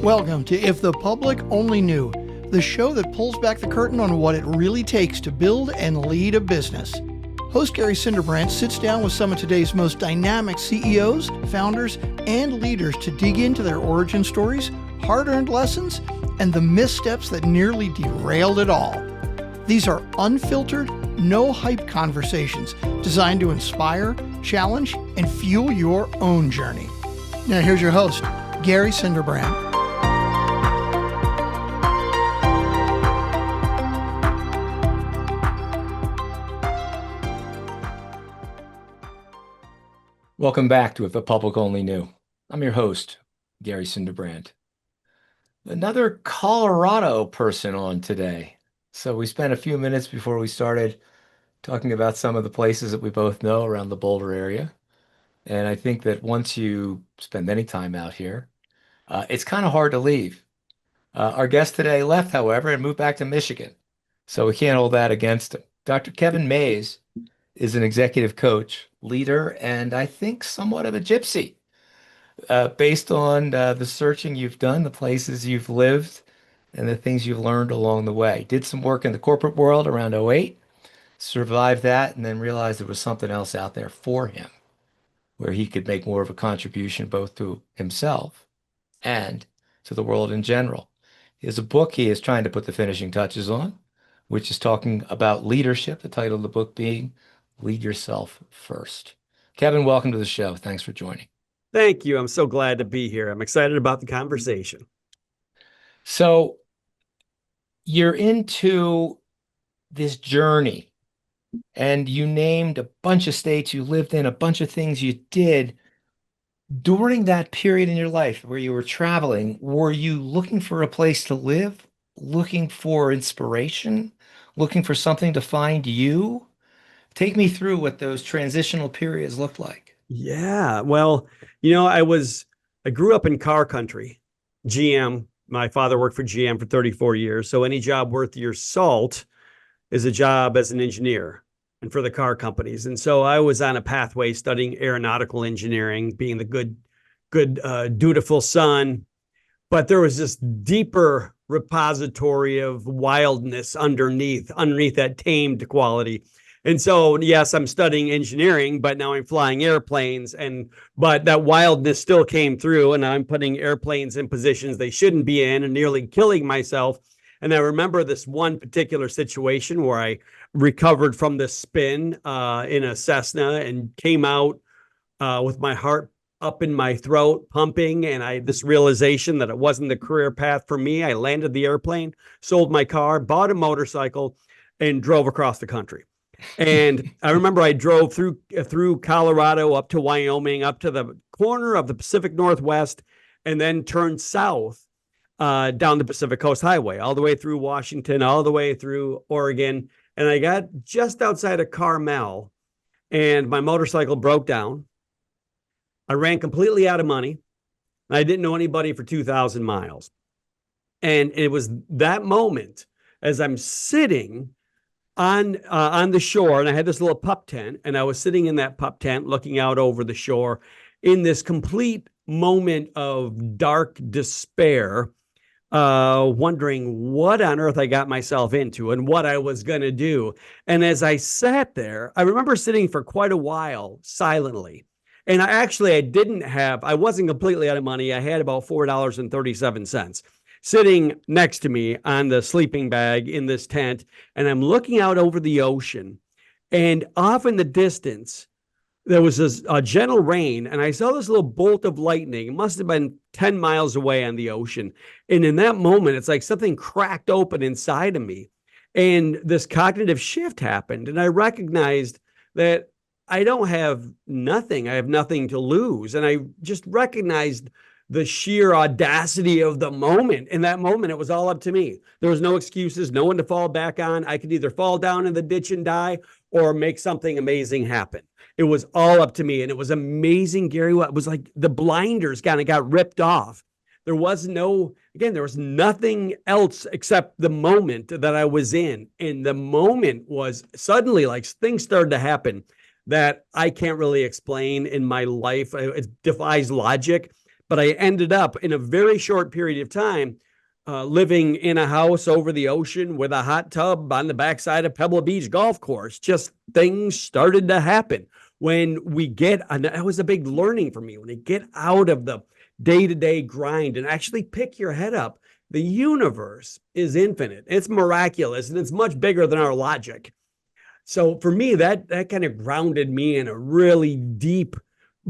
Welcome to If the Public Only Knew, the show that pulls back the curtain on what it really takes to build and lead a business. Host Gary Cinderbrandt sits down with some of today's most dynamic CEOs, founders, and leaders to dig into their origin stories, hard-earned lessons, and the missteps that nearly derailed it all. These are unfiltered, no-hype conversations designed to inspire, challenge, and fuel your own journey. Now here's your host, Gary Cinderbrandt. Welcome back to If the Public Only Knew. I'm your host, Gary Cinderbrandt. Another Colorado person on today. So we spent a few minutes before we started talking about some of the places that we both know around the Boulder area. And I think that once you spend any time out here, it's kind of hard to leave. Our guest today left, however, and moved back to Michigan. So we can't hold that against him. Dr. Kevin Mays is an executive coach, leader, and I think somewhat of a gypsy. Based on the searching you've done, the places you've lived, and the things you've learned along the way. Did some work in the corporate world around '08, survived that, and then realized there was something else out there for him where he could make more of a contribution both to himself and to the world in general. He has a book he is trying to put the finishing touches on, which is talking about leadership, the title of the book being Lead Yourself First. Kevin, welcome to the show. Thanks for joining. Thank you. I'm so glad to be here. I'm excited about the conversation. So you're into this journey and you named a bunch of states you lived in, a bunch of things you did. During that period in your life where you were traveling, were you looking for a place to live, looking for inspiration, looking for something to find you? Take me through what those transitional periods looked like. Yeah, well, I grew up in car country, GM. My father worked for GM for 34 years. So any job worth your salt is a job as an engineer and for the car companies. And so I was on a pathway studying aeronautical engineering, being the good, dutiful son. But there was this deeper repository of wildness underneath that tamed quality. And so, yes, I'm studying engineering, but now I'm flying airplanes, but that wildness still came through, and I'm putting airplanes in positions they shouldn't be in and nearly killing myself. And I remember this one particular situation where I recovered from the spin in a Cessna and came out with my heart up in my throat, pumping, and this realization that it wasn't the career path for me. I landed the airplane, sold my car, bought a motorcycle, and drove across the country. And I remember I drove through Colorado up to Wyoming, up to the corner of the Pacific Northwest, and then turned south down the Pacific Coast Highway, all the way through Washington, all the way through Oregon. And I got just outside of Carmel, and my motorcycle broke down. I ran completely out of money. I didn't know anybody for 2,000 miles. And it was that moment as I'm sitting on the shore, and I had this little pup tent, and I was sitting in that pup tent looking out over the shore in this complete moment of dark despair, wondering what on earth I got myself into and what I was going to do. And as I sat there, I remember sitting for quite a while silently. And I wasn't completely out of money. I had about $4.37. Sitting next to me on the sleeping bag in this tent, and I'm looking out over the ocean, and off in the distance, there was a gentle rain, and I saw this little bolt of lightning. It must have been 10 miles away on the ocean. And in that moment, it's like something cracked open inside of me, and this cognitive shift happened, and I recognized that I have nothing to lose. And I just recognized the sheer audacity of the moment. In that moment, it was all up to me. There was no excuses, no one to fall back on. I could either fall down in the ditch and die or make something amazing happen. It was all up to me. And it was amazing, Gary. It was like the blinders kind of got ripped off. There was nothing else except the moment that I was in. And the moment was suddenly like things started to happen that I can't really explain in my life. It defies logic. But I ended up in a very short period of time living in a house over the ocean with a hot tub on the backside of Pebble Beach golf course. Just things started to happen. When we get, and that was a big learning for me, when you get out of the day-to-day grind and actually pick your head up, the universe is infinite. It's miraculous, and it's much bigger than our logic. So for me, that kind of grounded me in a really deep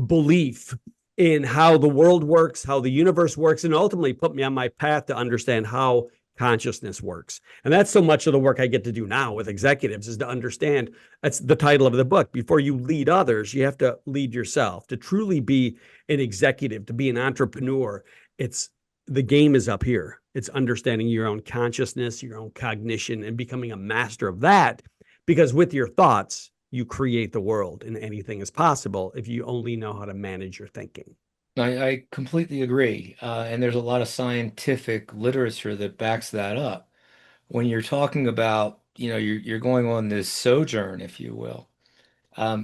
belief in how the world works, how the universe works, and ultimately put me on my path to understand how consciousness works. And that's so much of the work I get to do now with executives, is to understand, that's the title of the book. Before you lead others, you have to lead yourself. To truly be an executive, to be an entrepreneur, the game is up here. It's understanding your own consciousness, your own cognition, and becoming a master of that. Because with your thoughts, you create the world, and anything is possible if you only know how to manage your thinking. I completely agree. And there's a lot of scientific literature that backs that up. When you're talking about, you're going on this sojourn, if you will,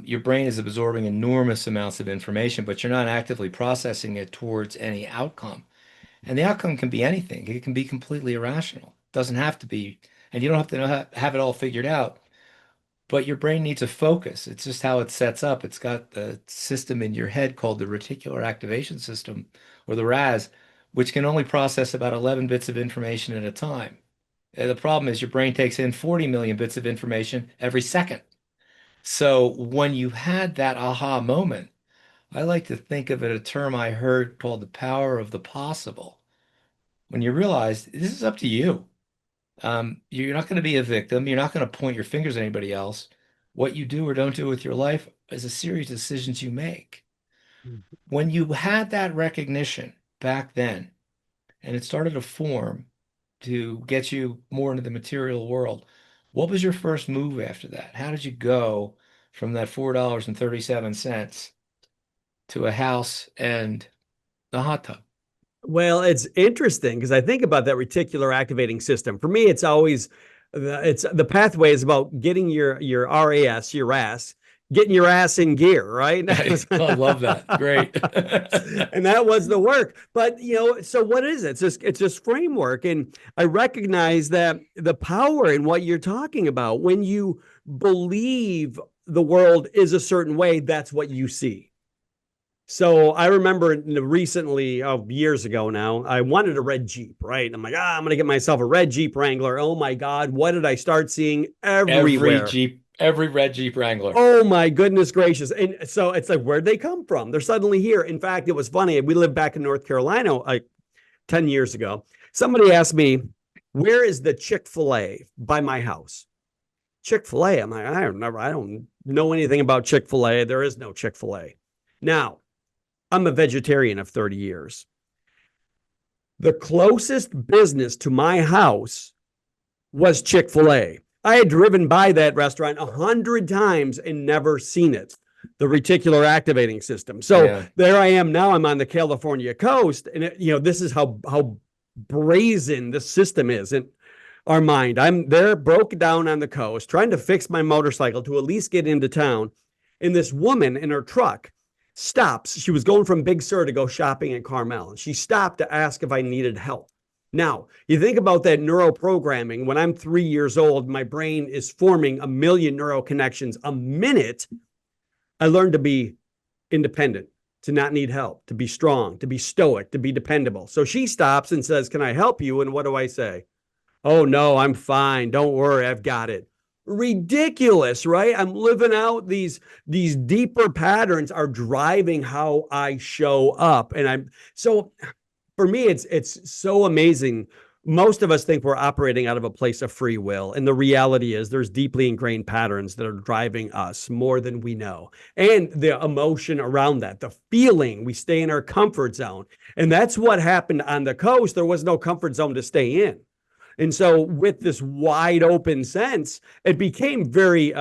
your brain is absorbing enormous amounts of information, but you're not actively processing it towards any outcome. And the outcome can be anything. It can be completely irrational. It doesn't have to be, and you don't have to have it all figured out. But your brain needs a focus. It's just how it sets up. It's got the system in your head called the reticular activation system, or the RAS, which can only process about 11 bits of information at a time. And the problem is your brain takes in 40 million bits of information every second. So when you had that aha moment, I like to think of it, a term I heard called the power of the possible. When you realize this is up to you. You're not going to be a victim. You're not going to point your fingers at anybody else. What you do or don't do with your life is a series of decisions you make. When you had that recognition back then, and it started to form to get you more into the material world, what was your first move after that? How did you go from that $4.37 to a house and a hot tub? Well, it's interesting because I think about that reticular activating system. For me, it's always the pathway is about getting your RAS, your RAS, getting your ass in gear, right? I love that. Great. And that was the work. But so what is it? It's just framework. And I recognize that the power in what you're talking about, when you believe the world is a certain way, that's what you see. So I remember recently, years ago now, I wanted a red Jeep, right? I'm like, I'm going to get myself a red Jeep Wrangler. Oh my God, what did I start seeing everywhere? Every red Jeep Wrangler. Oh my goodness gracious. And so it's like, where'd they come from? They're suddenly here. In fact, it was funny. We lived back in North Carolina like 10 years ago. Somebody asked me, where is the Chick-fil-A by my house? Chick-fil-A. I'm like, I don't know anything about Chick-fil-A. There is no Chick-fil-A. Now, I'm a vegetarian of 30 years. The closest business to my house was Chick-fil-A. I had driven by that restaurant 100 times and never seen it. The reticular activating system. So There I am now. I'm on the California coast, and this is how brazen the system is in our mind. I'm there, broke down on the coast, trying to fix my motorcycle to at least get into town. And this woman in her truck stops. She was going from Big Sur to go shopping in Carmel. And she stopped to ask if I needed help. Now, you think about that neuroprogramming. When I'm 3 years old, my brain is forming 1 million neural connections a minute. I learned to be independent, to not need help, to be strong, to be stoic, to be dependable. So she stops and says, "Can I help you?" And what do I say? "Oh, no, I'm fine. Don't worry. I've got it." Ridiculous, right? I'm living out these deeper patterns are driving how I show up. And for me, it's so amazing. Most of us think we're operating out of a place of free will. And the reality is there's deeply ingrained patterns that are driving us more than we know. And the emotion around that, the feeling, we stay in our comfort zone. And that's what happened on the coast. There was no comfort zone to stay in. And so with this wide open sense, it became very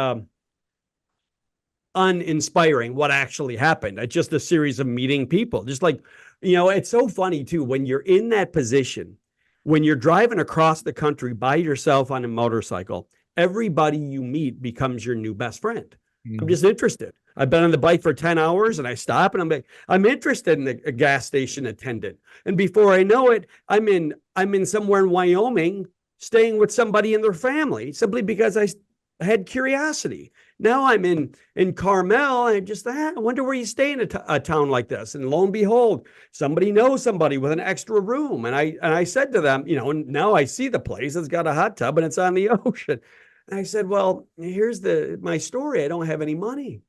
uninspiring what actually happened. It's just a series of meeting people. Just like, it's so funny too, when you're in that position, when you're driving across the country by yourself on a motorcycle, everybody you meet becomes your new best friend. I'm just interested. I've been on the bike for 10 hours and I stop and I'm like, I'm interested in a gas station attendant. And before I know it, I'm in somewhere in Wyoming staying with somebody in their family simply because I had curiosity. Now I'm in Carmel and I wonder where you stay in a town like this. And lo and behold, somebody knows somebody with an extra room. And I said to them, and now I see the place. It's got a hot tub and it's on the ocean. And I said, well, here's my story. I don't have any money.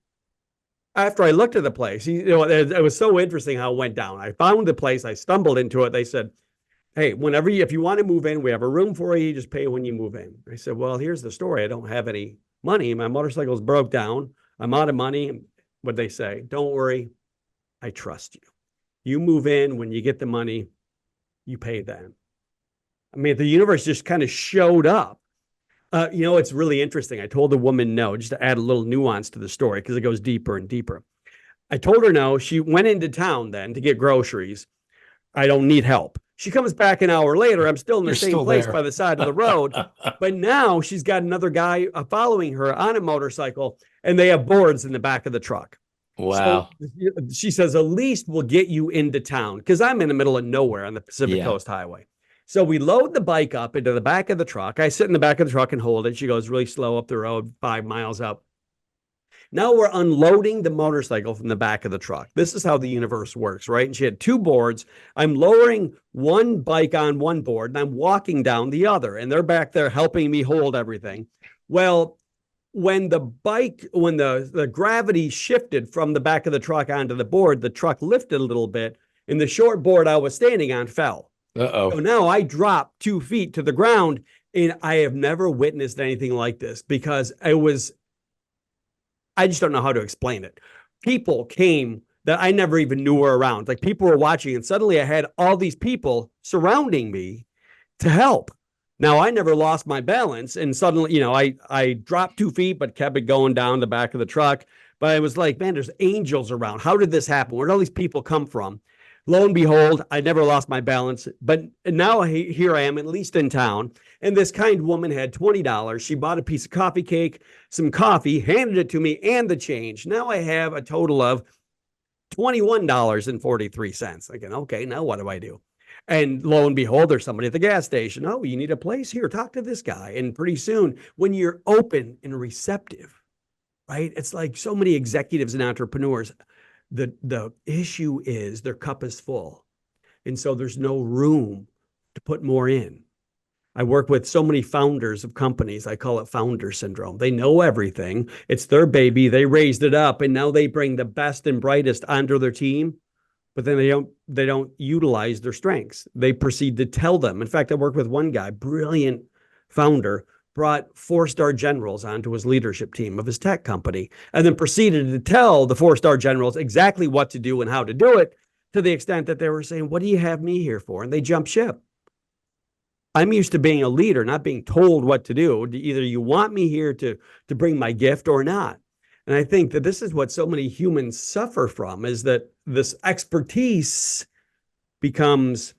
After I looked at the place, it was so interesting how it went down. I found the place. I stumbled into it. They said, hey, if you want to move in, we have a room for you. You just pay when you move in. I said, well, here's the story. I don't have any money. My motorcycle's broke down. I'm out of money. What'd they say? Don't worry. I trust you. You move in. When you get the money, you pay then. I mean, the universe just kind of showed up. It's really interesting. I told the woman no, just to add a little nuance to the story because it goes deeper and deeper. I told her no. She went into town then to get groceries. I don't need help. She comes back an hour later. I'm still in the same place by the side of the road. But now she's got another guy following her on a motorcycle, and they have boards in the back of the truck. Wow. So she says, at least we'll get you into town because I'm in the middle of nowhere on the Pacific Coast Highway. So we load the bike up into the back of the truck. I sit in the back of the truck and hold it. She goes really slow up the road, 5 miles up. Now we're unloading the motorcycle from the back of the truck. This is how the universe works, right? And she had 2 boards. I'm lowering one bike on one board and I'm walking down the other. And they're back there helping me hold everything. Well, when the gravity shifted from the back of the truck onto the board, the truck lifted a little bit and the short board I was standing on fell. Uh-oh. So now I dropped 2 feet to the ground, and I have never witnessed anything like this because I just don't know how to explain it. People came that I never even knew were around. Like people were watching, and suddenly I had all these people surrounding me to help. Now I never lost my balance, and suddenly, I dropped 2 feet, but kept it going down the back of the truck. But I was like, man, there's angels around. How did this happen? Where did all these people come from? Lo and behold, I never lost my balance, but now here I am, at least in town. And this kind woman had $20. She bought a piece of coffee cake, some coffee, handed it to me, and the change. Now I have a total of $21.43. Again, okay, now what do I do? And lo and behold, there's somebody at the gas station. Oh, you need a place? Here, talk to this guy. And pretty soon, when you're open and receptive, right? It's like so many executives and entrepreneurs. The issue is their cup is full. And so there's no room to put more in. I work with so many founders of companies. I call it founder syndrome. They know everything. It's their baby. They raised it up and now they bring the best and brightest onto their team, but then they don't utilize their strengths. They proceed to tell them. In fact, I work with one guy, brilliant founder, brought 4-star generals onto his leadership team of his tech company, and then proceeded to tell the 4-star generals exactly what to do and how to do it, to the extent that they were saying, what do you have me here for? And they jumped ship. I'm used to being a leader, not being told what to do. Either you want me here to bring my gift or not. And I think that this is what so many humans suffer from, is that this expertise becomes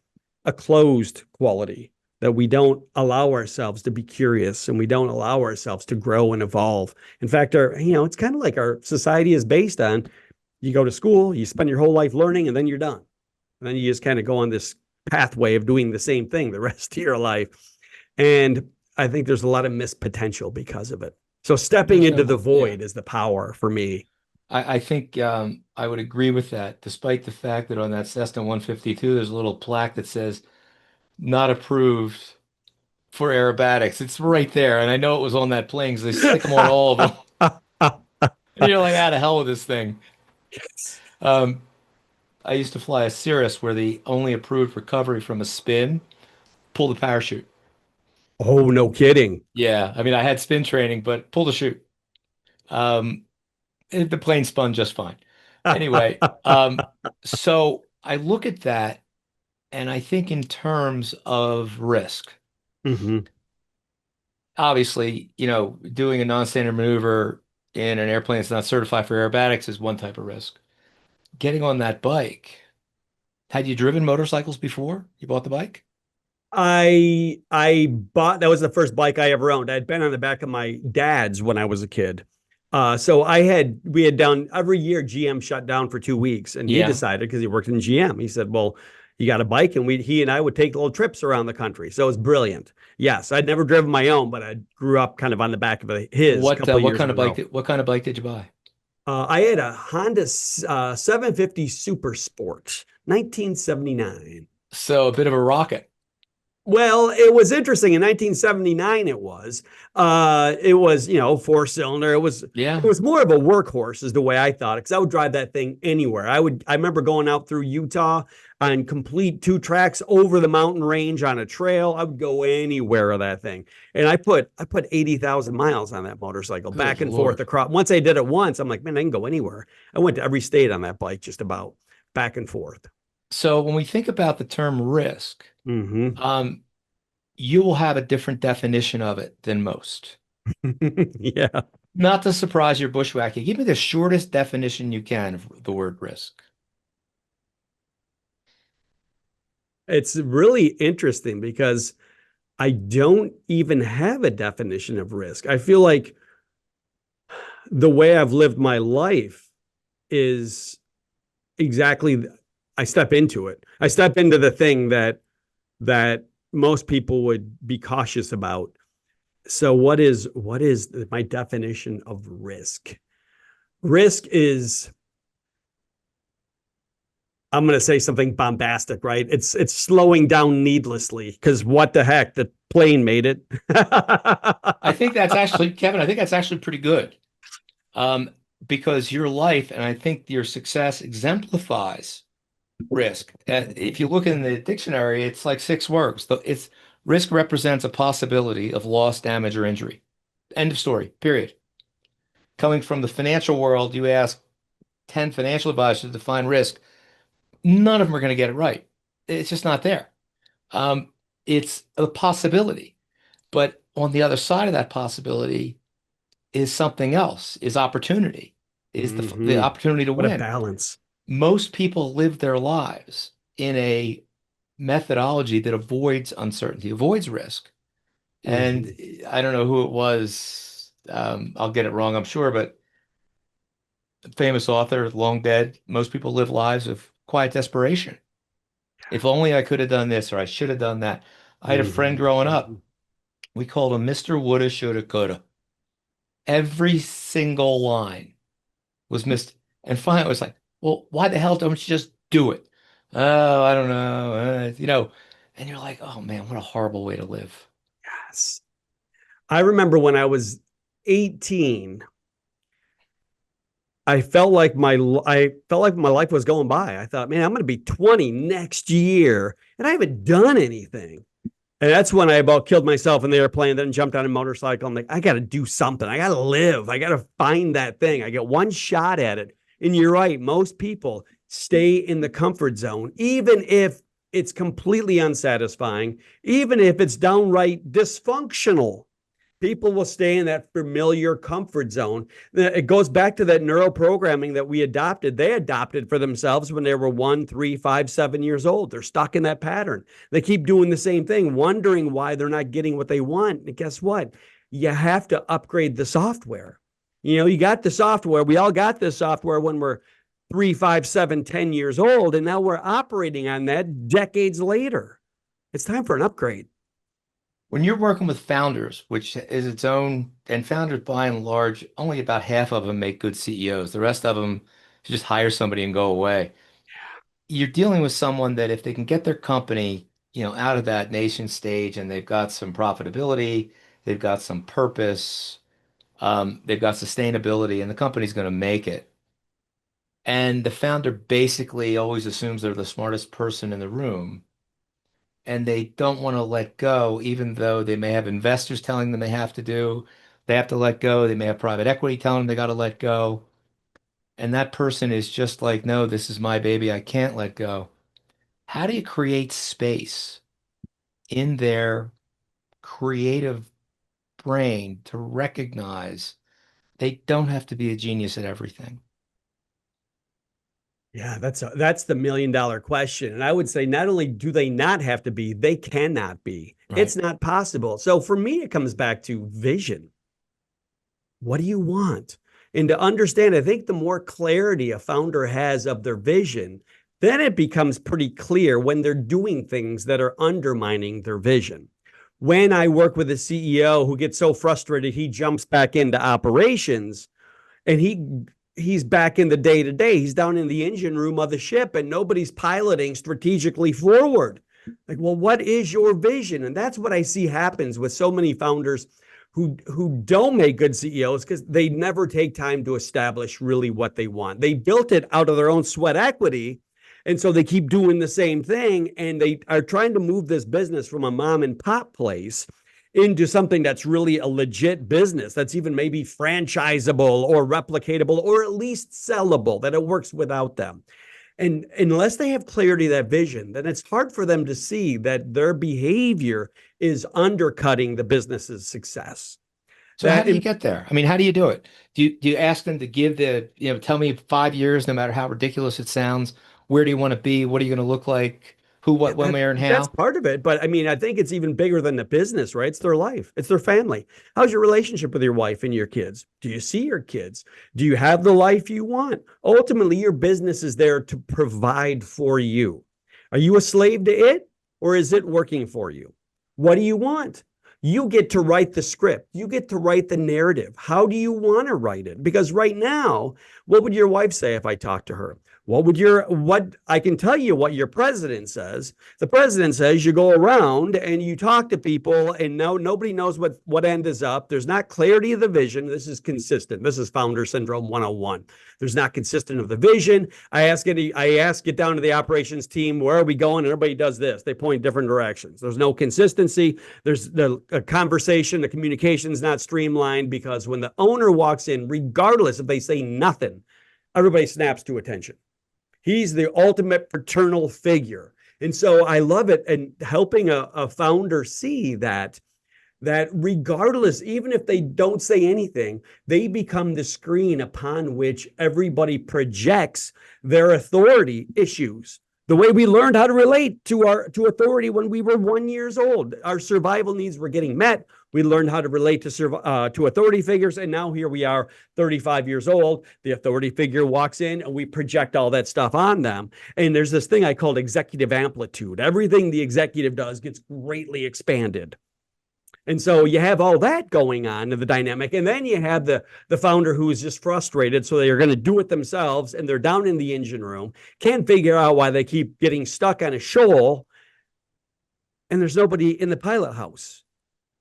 a closed quality, that we don't allow ourselves to be curious and we don't allow ourselves to grow and evolve. In fact, it's kind of like our society is based on, you go to school, you spend your whole life learning, and then you're done. And then you just kind of go on this pathway of doing the same thing the rest of your life. And I think there's a lot of missed potential because of it. So stepping into the void is the power for me. I think I would agree with that, despite the fact that on that Cessna 152, there's a little plaque that says, not approved for aerobatics. It's right there. And I know it was on that plane because they stick them on all of them. And you're like, how to hell with this thing. Yes. I used to fly a Cirrus where the only approved recovery from a spin, pull the parachute. Oh, no kidding. Yeah. I mean, I had spin training, but pull the chute. The plane spun just fine. Anyway, so I look at that and I think in terms of risk. Mm-hmm. Obviously, doing a non-standard maneuver in an airplane that's not certified for aerobatics is one type of risk. Getting on that bike, had you driven motorcycles before you bought the bike? I bought, that was the first bike I ever owned. I'd been on the back of my dad's when I was a kid. So we had done every year GM shut down for 2 weeks, and he Yeah. decided, because he worked in GM, he said, well, you got a bike, and he and I would take little trips around the country. So it was brilliant. Yes, I'd never driven my own, but I grew up kind of on the back of his a couple of years in a row. What kind of bike did you buy? I had a Honda 750 Super Sport, 1979. So a bit of a rocket. Well, it was interesting. In 1979, it was, four-cylinder. It was more of a workhorse is the way I thought it, because I would drive that thing anywhere. I remember going out through Utah on complete 2 tracks over the mountain range on a trail. I would go anywhere of that thing. And I put 80,000 miles on that motorcycle, back and forth across. Once I did it once, I'm like, man, I can go anywhere. I went to every state on that bike, just about, back and forth. So when we think about the term risk, you will have a different definition of it than most. Yeah. Not to surprise your bushwhacking, give me the shortest definition you can of the word risk. It's really interesting because I don't even have a definition of risk. I feel like the way I've lived my life is exactly, I step into it. I step into the thing that most people would be cautious about. So what is my definition of risk? Risk is, I'm going to say something bombastic, right? It's slowing down needlessly, because what the heck, the plane made it. I think that's actually, Kevin, I think that's actually pretty good. Because your life, and I think your success, exemplifies risk. If you look in the dictionary, it's like 6 words. It's risk represents a possibility of loss, damage, or injury. End of story, period. Coming from the financial world, you ask 10 financial advisors to define risk. None of them are going to get it right. It's just not there. It's a possibility. But on the other side of that possibility is something else, is opportunity, is the opportunity to win. What a balance. Most people live their lives in a methodology that avoids uncertainty, avoids risk. And I don't know who it was. I'll get it wrong, I'm sure, but famous author, long dead. Most people live lives of quiet desperation. If only I could have done this, or I should have done that. I had a friend growing up. We called him Mr. Woulda, Shoulda, Coulda. Every single line was missed. And finally, it was like, well, why the hell don't you just do it? Oh, I don't know. And you're like, oh man, what a horrible way to live. Yes. I remember when I was 18, I felt like my life was going by. I thought, man, I'm going to be 20 next year, and I haven't done anything. And that's when I about killed myself in the airplane, then jumped on a motorcycle. I'm like, I got to do something. I got to live. I got to find that thing. I get one shot at it. And you're right. Most people stay in the comfort zone, even if it's completely unsatisfying, even if it's downright dysfunctional. People will stay in that familiar comfort zone. It goes back to that neuroprogramming that we adopted. They adopted for themselves when they were 1, 3, 5, 7 years old. They're stuck in that pattern. They keep doing the same thing, wondering why they're not getting what they want. And guess what? You have to upgrade the software. You got the software. We all got this software when we're 3, 5, 7, 10 years old. And now we're operating on that decades later. It's time for an upgrade. When you're working with founders, which is its own, and founders by and large, only about half of them make good CEOs. The rest of them just hire somebody and go away. You're dealing with someone that if they can get their company, out of that nation stage and they've got some profitability, they've got some purpose, they've got sustainability, and the company's going to make it. And the founder basically always assumes they're the smartest person in the room. And they don't want to let go, even though they may have investors telling them they have to let go. They may have private equity telling them they got to let go. And that person is just like, no, this is my baby. I can't let go. How do you create space in their creative brain to recognize they don't have to be a genius at everything? Yeah, that's the $1 million question. And I would say not only do they not have to be, they cannot be. Right. It's not possible. So for me, it comes back to vision. What do you want? And to understand, I think the more clarity a founder has of their vision, then it becomes pretty clear when they're doing things that are undermining their vision. When I work with a CEO who gets so frustrated, he jumps back into operations and he's back in the day to day. He's down in the engine room of the ship and nobody's piloting strategically forward. Like, well, what is your vision? And that's what I see happens with so many founders who don't make good CEOs because they never take time to establish really what they want. They built it out of their own sweat equity. And so they keep doing the same thing. And they are trying to move this business from a mom and pop place into something that's really a legit business that's even maybe franchisable or replicatable or at least sellable, that it works without them. And unless they have clarity of that vision, then it's hard for them to see that their behavior is undercutting the business's success. So how do you get there? I mean, how do you do it? Do you ask them to give tell me 5 years, no matter how ridiculous it sounds, where do you want to be? What are you going to look like? Who, what, when, where, and how? That's part of it. But I mean, I think it's even bigger than the business, right? It's their life. It's their family. How's your relationship with your wife and your kids? Do you see your kids? Do you have the life you want? Ultimately, your business is there to provide for you. Are you a slave to it, or is it working for you? What do you want? You get to write the script. You get to write the narrative. How do you want to write it? Because right now, what would your wife say if I talked to her? What I can tell you what your president says. The president says you go around and you talk to people and nobody knows what end is up. There's not clarity of the vision. This is consistent. This is founder syndrome 101. There's not consistent of the vision. I ask it down to the operations team, where are we going? And everybody does this. They point different directions. There's no consistency. There's the conversation, the communication's not streamlined, because when the owner walks in, regardless if they say nothing, everybody snaps to attention. He's the ultimate paternal figure. And so I love it. And helping a founder see that regardless, even if they don't say anything, they become the screen upon which everybody projects their authority issues. The way we learned how to relate to authority when we were 1 year old, our survival needs were getting met. We learned how to relate to authority figures, and now here we are, 35 years old. The authority figure walks in, and we project all that stuff on them. And there's this thing I called executive amplitude. Everything the executive does gets greatly expanded. And so you have all that going on in the dynamic. And then you have the founder who is just frustrated. So they are going to do it themselves. And they're down in the engine room, can't figure out why they keep getting stuck on a shoal. And there's nobody in the pilot house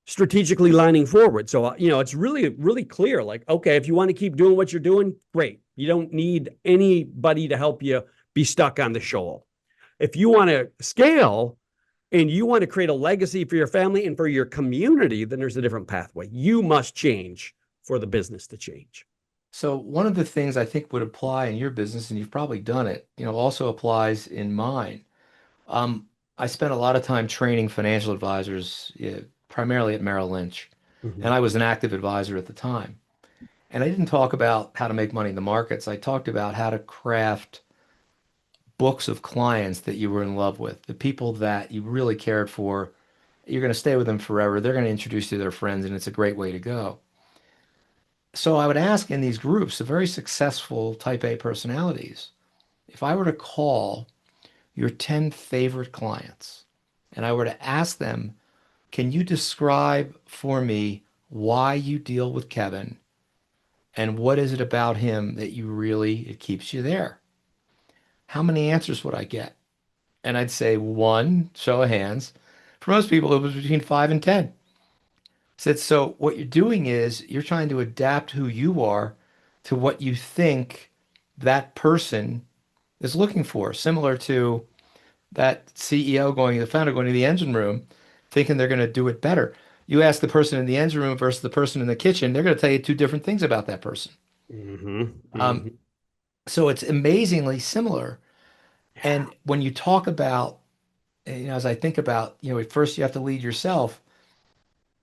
strategically lining forward. So, it's really, really clear. Like, okay, if you want to keep doing what you're doing, great. You don't need anybody to help you be stuck on the shoal. If you want to scale, and you want to create a legacy for your family and for your community, then there's a different pathway. You must change for the business to change. So one of the things I think would apply in your business, and you've probably done it, also applies in mine. I spent a lot of time training financial advisors, primarily at Merrill Lynch, and I was an active advisor at the time. And I didn't talk about how to make money in the markets. I talked about how to craft books of clients that you were in love with, the people that you really cared for. You're going to stay with them forever. They're going to introduce you to their friends, and it's a great way to go. So I would ask in these groups, the very successful type A personalities, if I were to call your 10 favorite clients and I were to ask them, can you describe for me why you deal with Kevin and what is it about him that it keeps you there? How many answers would I get? And I'd say 1, show of hands. For most people, it was between 5 and 10. I said, so what you're doing is you're trying to adapt who you are to what you think that person is looking for. Similar to that the founder going to the engine room, thinking they're going to do it better. You ask the person in the engine room versus the person in the kitchen, they're going to tell you 2 different things about that person. So it's amazingly similar. And when you talk about, as I think about, first you have to lead yourself,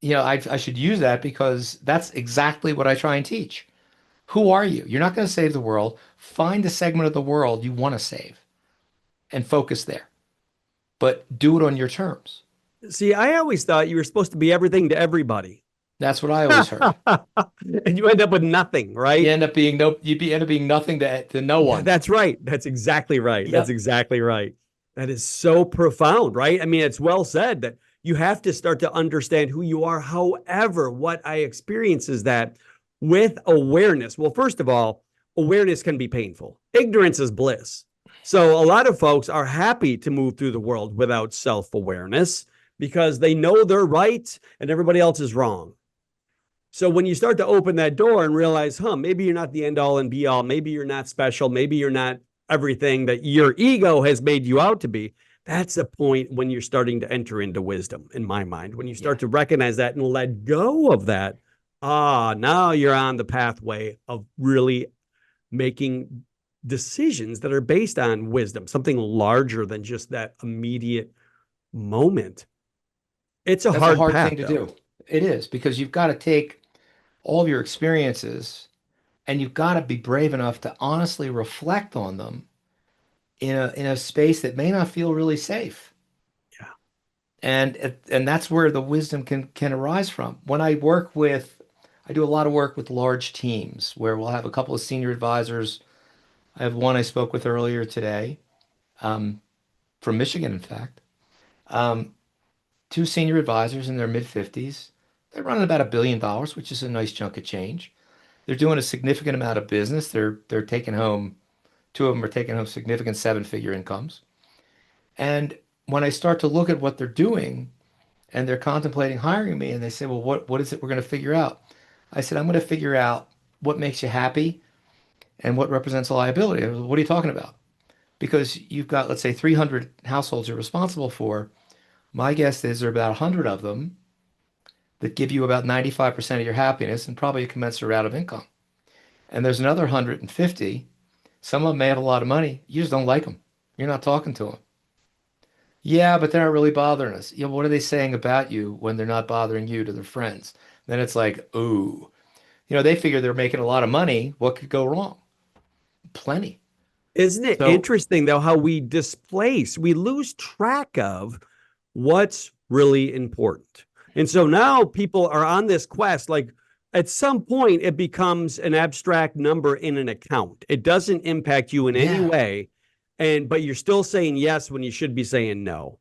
I should use that because that's exactly what I try and teach. Who are you? You're not going to save the world. Find a segment of the world you want to save and focus there, but do it on your terms. See, I always thought you were supposed to be everything to everybody. That's what I always heard. And you end up with nothing, You right? end up being end up being nothing to no Yeah, one. that's right. That's exactly right. That's Yep. exactly right. That is so profound, right? I mean, it's well said that you have to start to understand who you are. However, what I experience is that with awareness, well, first of all, awareness can be painful. Ignorance is bliss. So a lot of folks are happy to move through the world without self-awareness because they know they're right and everybody else is wrong. So when you start to open that door and realize, maybe you're not the end all and be all, maybe you're not special, maybe you're not everything that your ego has made you out to be, that's a point when you're starting to enter into wisdom, in my mind. When you start to recognize that and let go of that, now you're on the pathway of really making decisions that are based on wisdom, something larger than just that immediate moment. It's a That's a hard hard path, thing to though. do. It is because you've got to take all of your experiences and you've got to be brave enough to honestly reflect on them in a space that may not feel really safe. Yeah. And that's where the wisdom can arise from. I do a lot of work with large teams where we'll have a couple of senior advisors. I have one I spoke with earlier today, um, from Michigan, in fact. Um, Two senior advisors in their mid 50s. They're running about $1 billion, which is a nice chunk of change. They're doing a significant amount of business. They're taking home, two of them are taking home significant seven-figure incomes. And when I start to look at what they're doing and they're contemplating hiring me and they say, well, what is it we're going to figure out? I said, I'm going to figure out what makes you happy and what represents a liability. I was, what are you talking about? Because you've got, let's say, 300 households you're responsible for. My guess is there are about 100 of them that give you about 95% of your happiness and probably a commensurate amount of income. And there's another 150. Some of them may have a lot of money. You just don't like them. You're not talking to them. Yeah, but they're not really bothering us. Yeah, what are they saying about you when they're not bothering you to their friends? Then it's like, ooh, they figure they're making a lot of money. What could go wrong? Plenty. Isn't it So, interesting, though, how we lose track of what's really important. And so now people are on this quest. Like at some point, it becomes an abstract number in an account. It doesn't impact you in any yeah. way. But you're still saying yes when you should be saying no.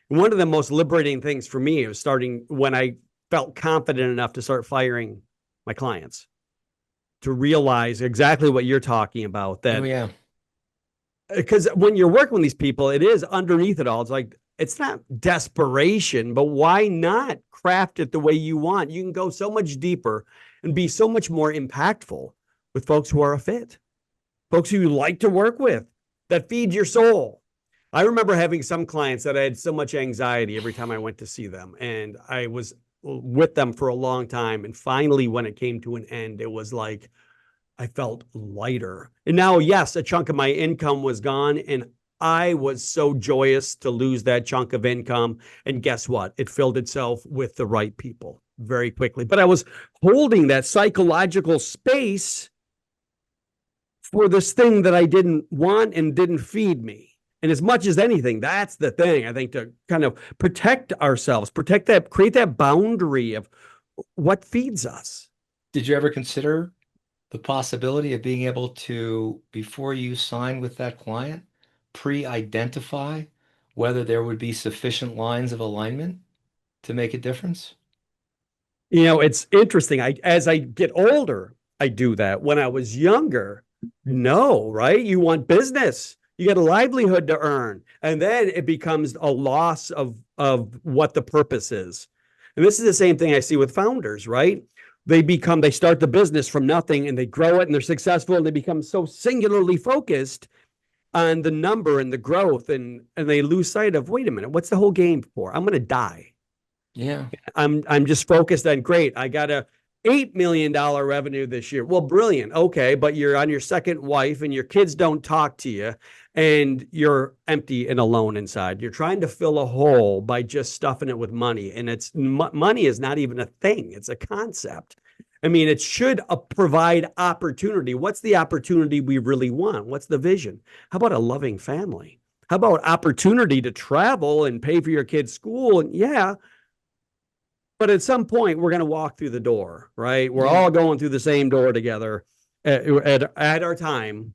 And one of the most liberating things for me was starting when I felt confident enough to start firing my clients, to realize exactly what you're talking about, Oh, that yeah. because when you're working with these people, it is underneath it all. It's like, it's not desperation, but why not craft it the way you want? You can go so much deeper and be so much more impactful with folks who are a fit, folks who you like to work with, that feed your soul. I remember having some clients that I had so much anxiety every time I went to see them, and I was with them for a long time. And finally, when it came to an end, it was like, I felt lighter. And now, yes, a chunk of my income was gone, and I was so joyous to lose that chunk of income. And guess what? It filled itself with the right people very quickly. But I was holding that psychological space for this thing that I didn't want and didn't feed me. And as much as anything, that's the thing, I think, to kind of protect ourselves, protect that, create that boundary of what feeds us. Did you ever consider the possibility of being able to, before you sign with that client, pre-identify whether there would be sufficient lines of alignment to make a difference? It's interesting. As I get older, I do that. When I was younger, no, right? You want business. You get a livelihood to earn. And then it becomes a loss of what the purpose is. And this is the same thing I see with founders, right? They start the business from nothing and they grow it and they're successful and they become so singularly focused on the number and the growth, and they lose sight of, wait a minute, what's the whole game for? I'm going to die. Yeah. I'm just focused on, great, I got a $8 million revenue this year. Well, brilliant. Okay. But you're on your second wife and your kids don't talk to you and you're empty and alone inside. You're trying to fill a hole by just stuffing it with money. And money is not even a thing. It's a concept. I mean, it should provide opportunity. What's the opportunity we really want? What's the vision? How about a loving family? How about opportunity to travel and pay for your kids' school? And yeah, But at some point, we're going to walk through the door, right? We're Yeah. all going through the same door together at our time.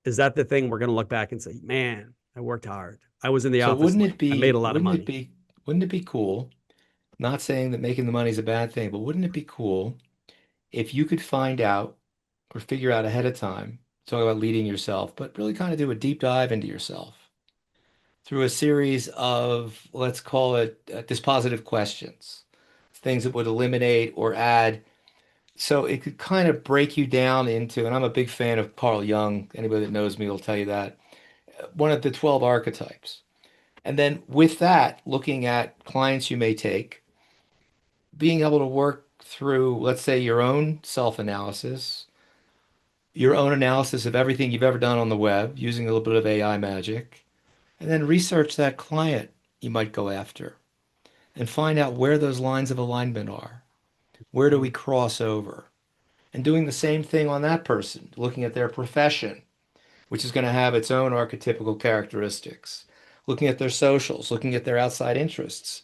Is that the thing we're going to look back and say, man, I worked hard. I was in the So office wouldn't late. it I made be, a lot of wouldn't it money. be, wouldn't it be cool? Not saying that making the money is a bad thing, but wouldn't it be cool if you could find out or figure out ahead of time, talk about leading yourself, but really kind of do a deep dive into yourself through a series of, let's call it dispositive questions, things that would eliminate or add. So it could kind of break you down into, and I'm a big fan of Carl Jung. Anybody that knows me will tell you that, one of the 12 archetypes. And then with that, looking at clients you may take, being able to work through, let's say, your own self-analysis, your own analysis of everything you've ever done on the web using a little bit of AI magic, and then research that client you might go after and find out where those lines of alignment are. Where do we cross over? And doing the same thing on that person, looking at their profession, which is going to have its own archetypical characteristics, looking at their socials, looking at their outside interests.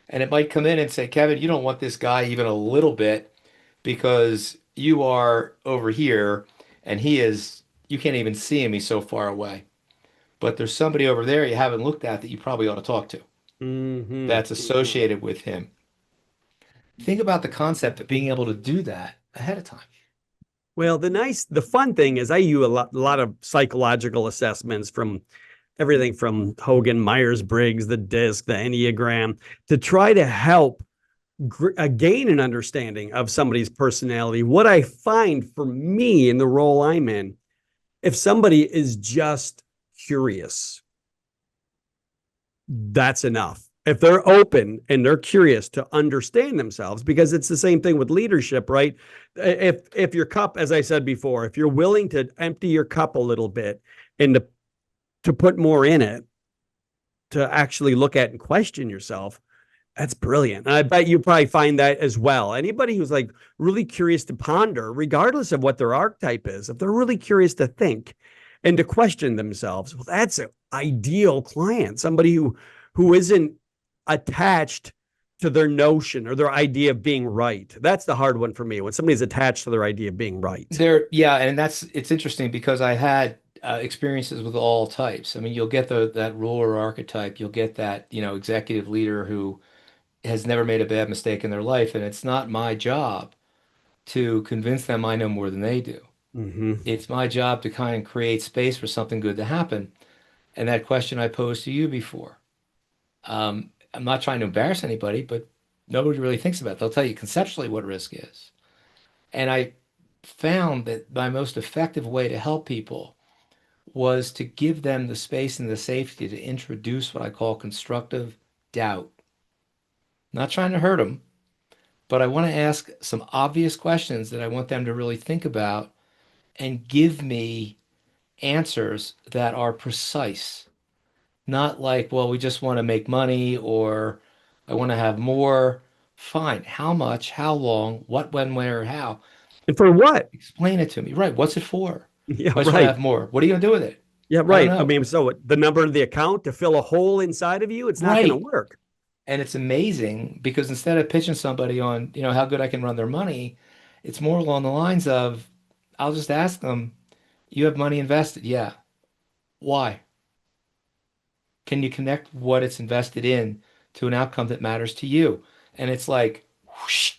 And it might come in and say, Kevin, you don't want this guy even a little bit because you are over here and he is, you can't even see him. He's so far away. But there's somebody over there you haven't looked at that you probably ought to talk to Mm-hmm. that's associated with him. Think about the concept of being able to do that ahead of time. Well, the fun thing is I use a lot of psychological assessments from everything from Hogan, Myers-Briggs, the DISC, the Enneagram, to try to help gain an understanding of somebody's personality. What I find for me in the role I'm in, if somebody is just curious, that's enough. If they're open and they're curious to understand themselves, because it's the same thing with leadership, right? If your cup, as I said before, if you're willing to empty your cup a little bit and to put more in it, to actually look at and question yourself, that's brilliant. And I bet you probably find that as well. Anybody who's like really curious to ponder, regardless of what their archetype is, if they're really curious to think and to question themselves, well, that's an ideal client. Somebody who isn't attached to their notion or their idea of being right. That's the hard one for me, when somebody's attached to their idea of being right. Yeah, and it's interesting because I had experiences with all types. I mean, you'll get that ruler archetype, you'll get that, executive leader who has never made a bad mistake in their life, and it's not my job to convince them I know more than they do. Mm-hmm. It's my job to kind of create space for something good to happen. And that question I posed to you before. I'm not trying to embarrass anybody, but nobody really thinks about it. They'll tell you conceptually what risk is. And I found that my most effective way to help people was to give them the space and the safety to introduce what I call constructive doubt. Not trying to hurt them, but I want to ask some obvious questions that I want them to really think about and give me answers that are precise. Not like, well, we just want to make money or I want to have more. Fine. How much? How long? What, when, where, how? And for what? Explain it to me. Right. What's it for? Yeah, I just want to right. have more. What are you going to do with it? Yeah, I don't right. I know. mean, so the number of the account to fill a hole inside of you, it's not going to Right. work. And it's amazing because instead of pitching somebody on, how good I can run their money, it's more along the lines of, I'll just ask them, you have money invested? Yeah. Why? Can you connect what it's invested in to an outcome that matters to you? And it's like, whoosh,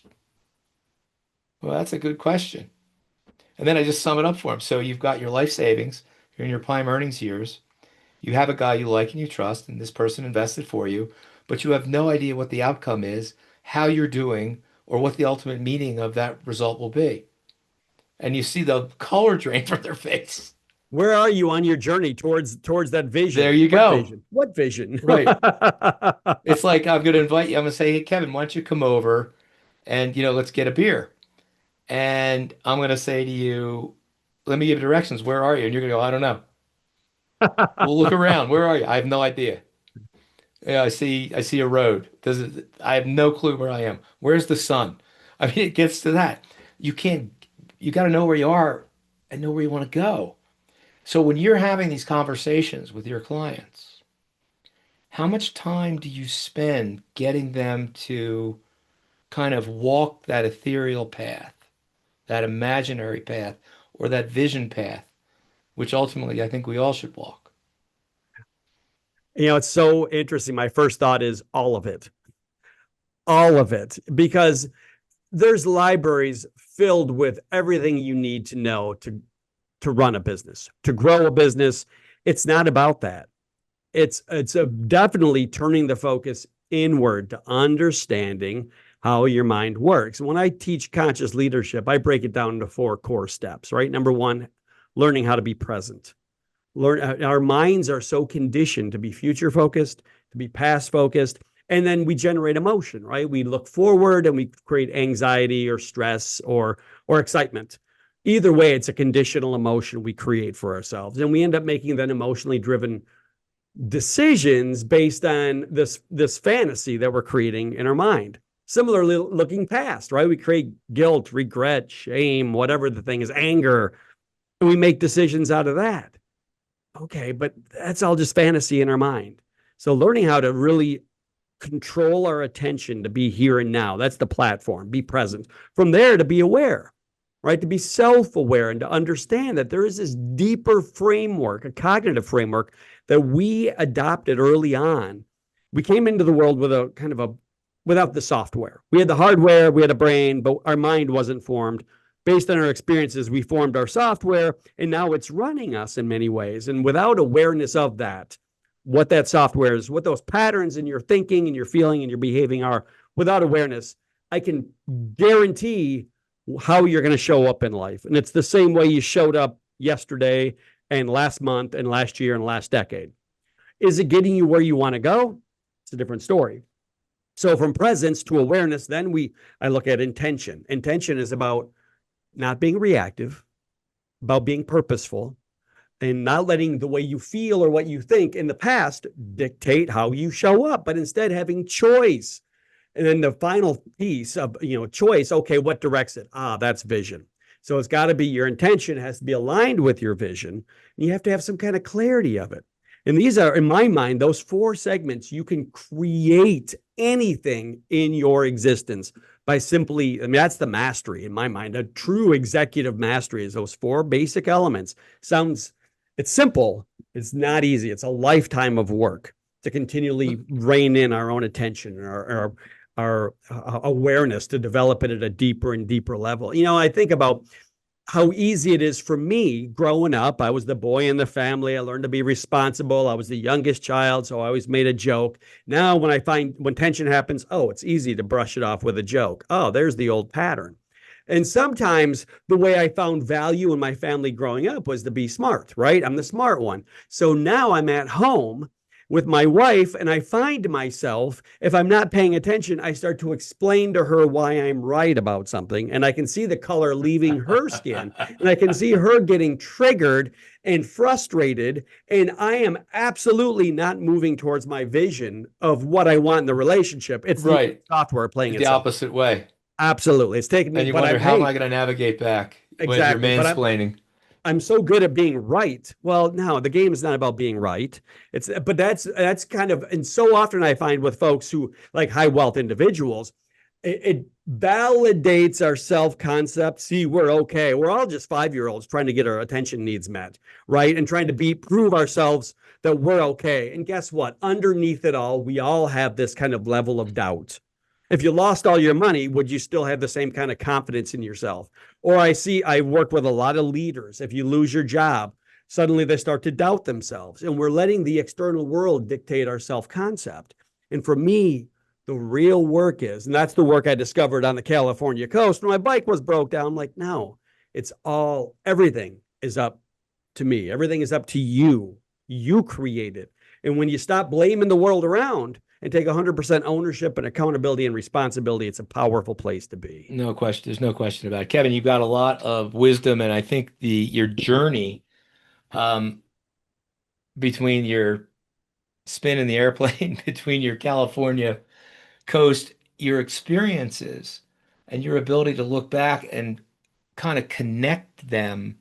well, that's a good question. And then I just sum it up for them. So you've got your life savings, you're in your prime earnings years, you have a guy you like and you trust, and this person invested for you, but you have no idea what the outcome is, how you're doing, or what the ultimate meaning of that result will be. And you see the color drain from their face. Where are you on your journey towards that There vision? you What go. vision? What vision? Right. It's like I'm going to invite you. I'm going to say, hey, Kevin, why don't you come over and, let's get a beer. And I'm going to say to you, let me give you directions. Where are you? And you're going to go, I don't know. We'll look around. Where are you? I have no idea. Yeah, I see a road. I have no clue where I am. Where's the sun? I mean, it gets to that. You got to know where you are and know where you want to go. So when you're having these conversations with your clients, how much time do you spend getting them to kind of walk that ethereal path, that imaginary path, or that vision path, which ultimately I think we all should walk? It's so interesting. My first thought is all of it, because there's libraries filled with everything you need to know to run a business, to grow a business. It's not about that. It's definitely turning the focus inward to understanding how your mind works. When I teach conscious leadership, I break it down into 4 core steps, right? Number 1, learning how to be present. Our minds are so conditioned to be future focused, to be past focused, and then we generate emotion, right? We look forward and we create anxiety or stress or excitement. Either way, it's a conditional emotion we create for ourselves, and we end up making then emotionally driven decisions based on this fantasy that we're creating in our mind. Similarly, looking past, right? We create guilt, regret, shame, whatever the thing is, anger, and we make decisions out of that. Okay, but that's all just fantasy in our mind. So learning how to really control our attention to be here and now, that's the platform, be present. From there to be aware, right? To be self-aware and to understand that there is this deeper framework, a cognitive framework that we adopted early on. We came into the world with a kind of without the software. We had the hardware, we had a brain, but our mind wasn't formed. Based on our experiences, we formed our software, and now it's running us in many ways. And without awareness of that, what that software is, what those patterns in your thinking and your feeling and your behaving are, without awareness, I can guarantee how you're going to show up in life. And it's the same way you showed up yesterday and last month and last year and last decade. Is it getting you where you want to go? It's a different story. So from presence to awareness, then I look at intention. Intention is about not being reactive, about being purposeful, and not letting the way you feel or what you think in the past dictate how you show up, but instead having choice. And then the final piece of, choice, okay, what directs it? That's vision. So it's got to be, your intention has to be aligned with your vision. And you have to have some kind of clarity of it. And these are, in my mind, those 4 segments. You can create anything in your existence by simply, that's the mastery in my mind. A true executive mastery is those 4 basic elements. It's simple. It's not easy. It's a lifetime of work to continually rein in our own attention and our awareness, to develop it at a deeper and deeper level. I think about how easy it is for me growing up. I was the boy in the family. I learned to be responsible. I was the youngest child, so I always made a joke. Now, when tension happens, it's easy to brush it off with a joke. There's the old pattern. And sometimes the way I found value in my family growing up was to be smart, right? I'm the smart one. So now I'm at home with my wife, and I find myself, if I'm not paying attention, I start to explain to her why I'm right about something, and I can see the color leaving her skin, and I can see her getting triggered and frustrated, and I am absolutely not moving towards my vision of what I want in the relationship. It's Right. the software playing The itself. opposite way. Absolutely. It's taken me, And you but wonder, I'm, how am hey, I going to navigate back when you're exactly, but mansplaining? I'm so good at being right. Well, no, the game is not about being right. But that's kind of, and so often I find with folks who like high wealth individuals, it validates our self-concept. See, we're okay. We're all just 5-year-olds trying to get our attention needs met, right? And trying to prove ourselves that we're okay. And guess what? Underneath it all, we all have this kind of level of doubt. If you lost all your money, would you still have the same kind of confidence in yourself? Or I work with a lot of leaders. If you lose your job, suddenly they start to doubt themselves. And we're letting the external world dictate our self-concept. And for me, the real work is, and that's the work I discovered on the California coast when my bike was broke down. I'm like, no, everything is up to me. Everything is up to you. You create it. And when you stop blaming the world around and take 100% ownership and accountability and responsibility, it's a powerful place to be. No question. There's no question about it. Kevin, you've got a lot of wisdom, and I think your journey um, between your spin in the airplane, between your California coast, your experiences, and your ability to look back and kind of connect them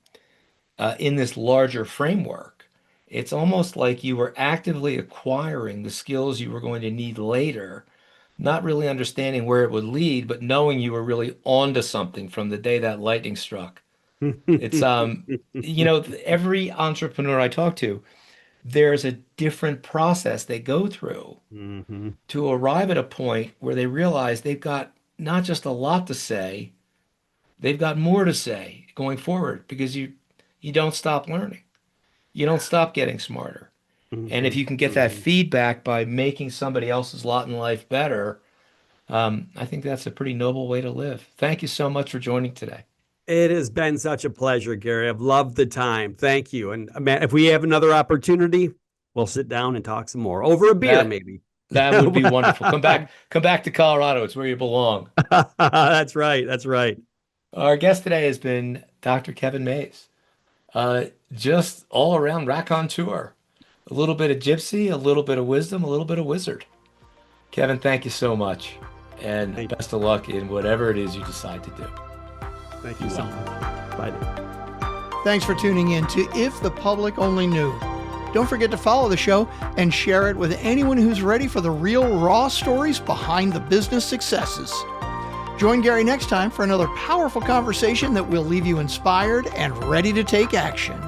in this larger framework It's almost like you were actively acquiring the skills you were going to need later, not really understanding where it would lead, but knowing you were really onto something from the day that lightning struck. It's every entrepreneur I talk to, there's a different process they go through Mm-hmm. to arrive at a point where they realize they've got not just a lot to say, they've got more to say going forward because you don't stop learning. You don't stop getting smarter. And if Mm-hmm. you can get that feedback by making somebody else's lot in life better, I think that's a pretty noble way to live. Thank you so much for joining today. It has been such a pleasure, Gary. I've loved the time. Thank you. And man, if we have another opportunity, we'll sit down and talk some more over a beer, That maybe. that would be wonderful. Come back to Colorado. It's where you belong. That's right. That's right. Our guest today has been Dr. Kevin Mays. Just all around raconteur. A little bit of gypsy, a little bit of wisdom, a little bit of wizard. Kevin, thank you so much. And best of luck in whatever it is you decide to do. Thank you so much. Bye now. Thanks for tuning in to If the Public Only Knew. Don't forget to follow the show and share it with anyone who's ready for the real raw stories behind the business successes. Join Gary next time for another powerful conversation that will leave you inspired and ready to take action.